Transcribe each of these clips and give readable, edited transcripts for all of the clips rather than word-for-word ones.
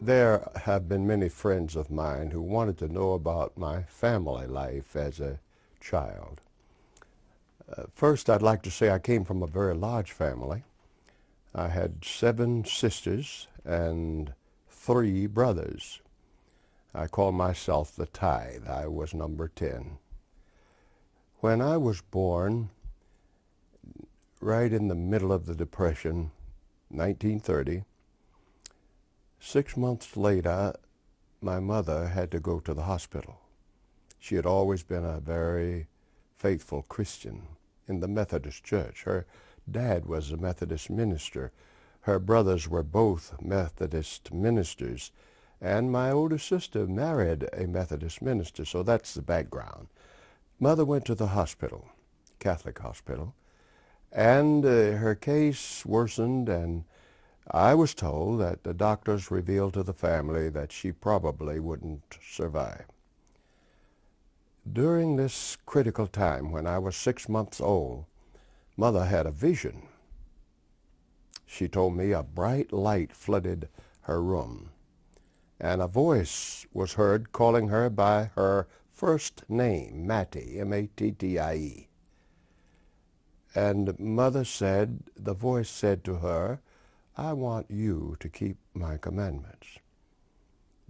There have been many friends of mine who wanted to know about my family life as a child. First, I'd like to say I came from a very large family. I had 7 sisters and 3 brothers. I call myself the tithe. I was number 10. When I was born, right in the middle of the Depression, 1930, 6 months later, my mother had to go to the hospital. She had always been a very faithful Christian in the Methodist Church. Her dad was a Methodist minister. Her brothers were both Methodist ministers. And my older sister married a Methodist minister, so that's the background. Mother went to the hospital, Catholic hospital, and her case worsened, and I was told that the doctors revealed to the family that she probably wouldn't survive. During this critical time, when I was 6 months old, Mother had a vision. She told me a bright light flooded her room, and a voice was heard calling her by her first name, Mattie, M-A-T-T-I-E. And Mother said, the voice said to her, "I want you to keep my commandments."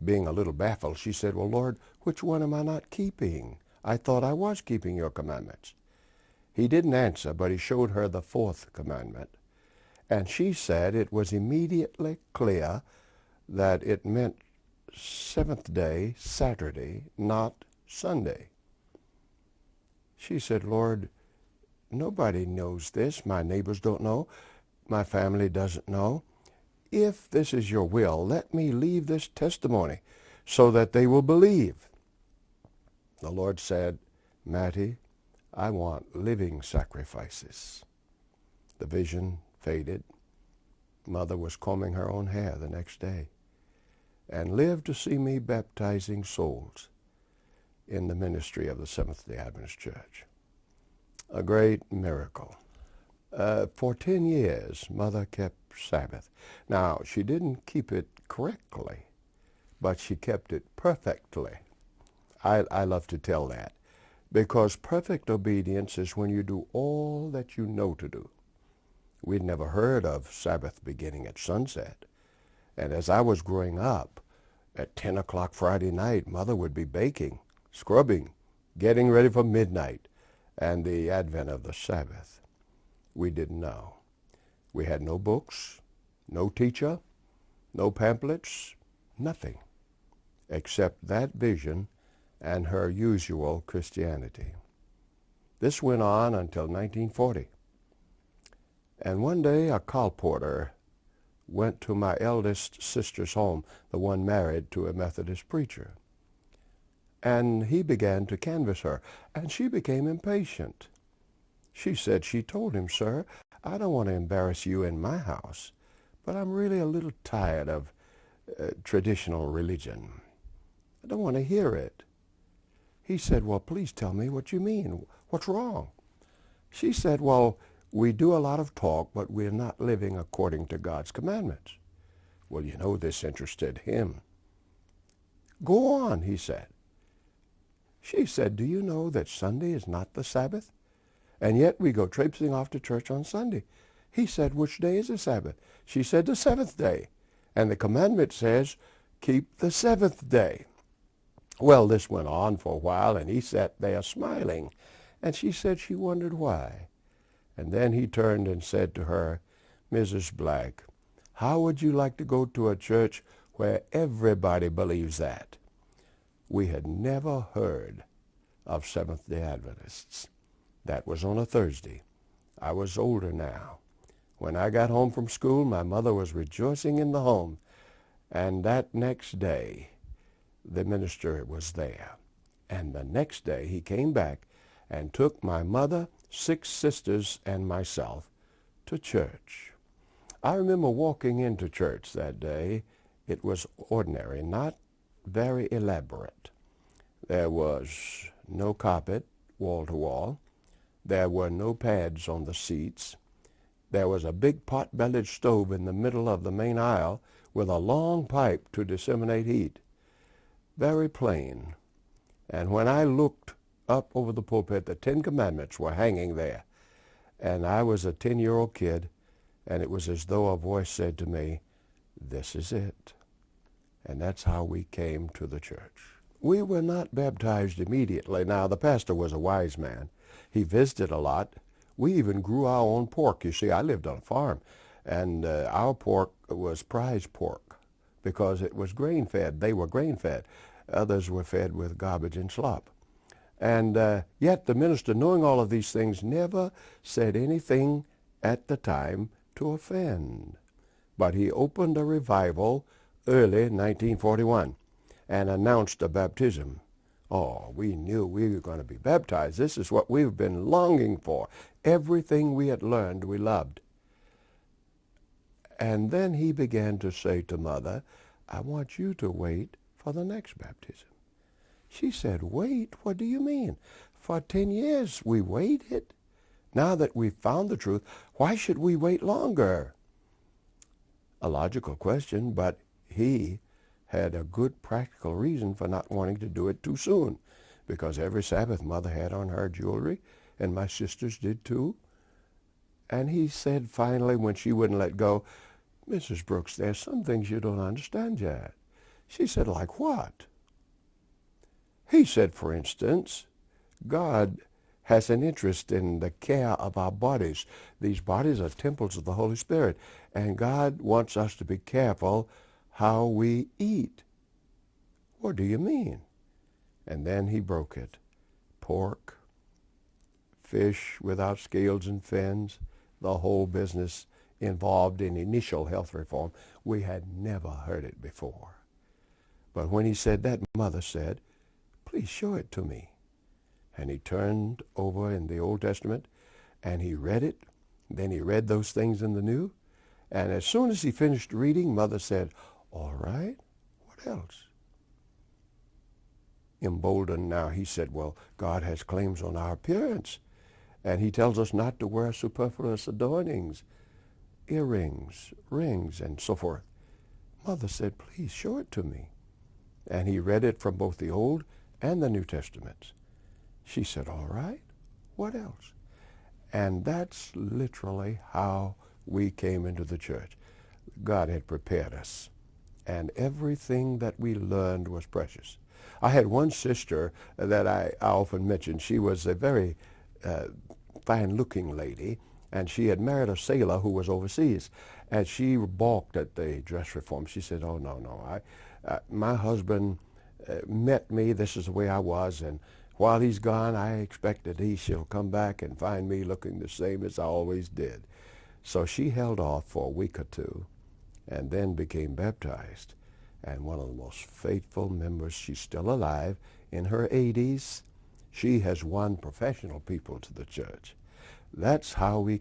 Being a little baffled, she said, "Well, Lord, which one am I not keeping? I thought I was keeping your commandments." He didn't answer, but he showed her the 4th commandment. And she said it was immediately clear that it meant 7th day, Saturday, not Sunday. She said, "Lord, nobody knows this. My neighbors don't know. My family doesn't know. If this is your will, let me leave this testimony so that they will believe." The Lord said, "Mattie, I want living sacrifices." The vision faded. Mother was combing her own hair the next day and lived to see me baptizing souls in the ministry of the Seventh-day Adventist Church. A great miracle. For 10 years, Mother kept Sabbath. Now, she didn't keep it correctly, but she kept it perfectly. I love to tell that, because perfect obedience is when you do all that you know to do. We'd never heard of Sabbath beginning at sunset. And as I was growing up, at 10 o'clock Friday night, Mother would be baking, scrubbing, getting ready for midnight and the advent of the Sabbath. We didn't know. We had no books, no teacher, no pamphlets, nothing, except that vision and her usual Christianity. This went on until 1940. And one day a colporteur went to my eldest sister's home, the one married to a Methodist preacher. And he began to canvass her, and she became impatient. She said she told him, "Sir, I don't want to embarrass you in my house, but I'm really a little tired of traditional religion. I don't want to hear it." He said, "Well, please tell me what you mean. What's wrong?" She said, "Well, we do a lot of talk, but we're not living according to God's commandments." Well, you know, this interested him. "Go on," he said. She said, "Do you know that Sunday is not the Sabbath? And yet we go traipsing off to church on Sunday." He said, "Which day is the Sabbath?" She said, "The 7th day. And the commandment says, keep the 7th day." Well, this went on for a while, and he sat there smiling. And she said she wondered why. And then he turned and said to her, "Mrs. Black, how would you like to go to a church where everybody believes that?" We had never heard of Seventh-day Adventists. That was on a Thursday. I was older now. When I got home from school, my mother was rejoicing in the home. And that next day, the minister was there. And the next day, he came back and took my mother, 6 sisters, and myself to church. I remember walking into church that day. It was ordinary, not very elaborate. There was no carpet wall to wall. There were no pads on the seats. There was a big pot-bellied stove in the middle of the main aisle with a long pipe to disseminate heat. Very plain. And when I looked up over the pulpit, the Ten Commandments were hanging there. And I was a 10-year-old kid, and it was as though a voice said to me, "This is it." And that's how we came to the church. We were not baptized immediately. Now, the pastor was a wise man. He visited a lot. We even grew our own pork. You see, I lived on a farm, and our pork was prize pork because it was grain-fed. They were grain-fed. Others were fed with garbage and slop. And yet the minister, knowing all of these things, never said anything at the time to offend. But he opened a revival early in 1941 and announced a baptism. Oh, we knew we were going to be baptized. This is what we've been longing for. Everything we had learned, we loved. And then he began to say to Mother, "I want you to wait for the next baptism." She said, "Wait? What do you mean? For 10 years we waited. Now that we've found the truth, why should we wait longer?" A logical question, but he had a good practical reason for not wanting to do it too soon, because every Sabbath Mother had on her jewelry, and my sisters did too. And he said finally, when she wouldn't let go, "Mrs. Brooks, there's some things you don't understand yet." She said, "Like what?" He said, "For instance, God has an interest in the care of our bodies. These bodies are temples of the Holy Spirit, and God wants us to be careful how we eat." "What do you mean?" And then he broke it. Pork, fish without scales and fins, the whole business involved in initial health reform. We had never heard it before. But when he said that, Mother said, "Please show it to me." And he turned over in the Old Testament, and he read it. Then he read those things in the New. And as soon as he finished reading, Mother said, "All right, what else?" Emboldened now, he said, "Well, God has claims on our appearance, and he tells us not to wear superfluous adornings, earrings, rings, and so forth." Mother said, "Please show it to me." And he read it from both the Old and the New Testaments. She said, "All right, what else?" And that's literally how we came into the church. God had prepared us, and everything that we learned was precious. I had one sister that I often mention. She was a very fine-looking lady, and she had married a sailor who was overseas, and she balked at the dress reform. She said, "Oh, no. My husband met me. This is the way I was, and while he's gone, I expect that he shall come back and find me looking the same as I always did." So she held off for a week or two and then became baptized. And one of the most faithful members, she's still alive, in her 80s. She has won professional people to the church. That's how we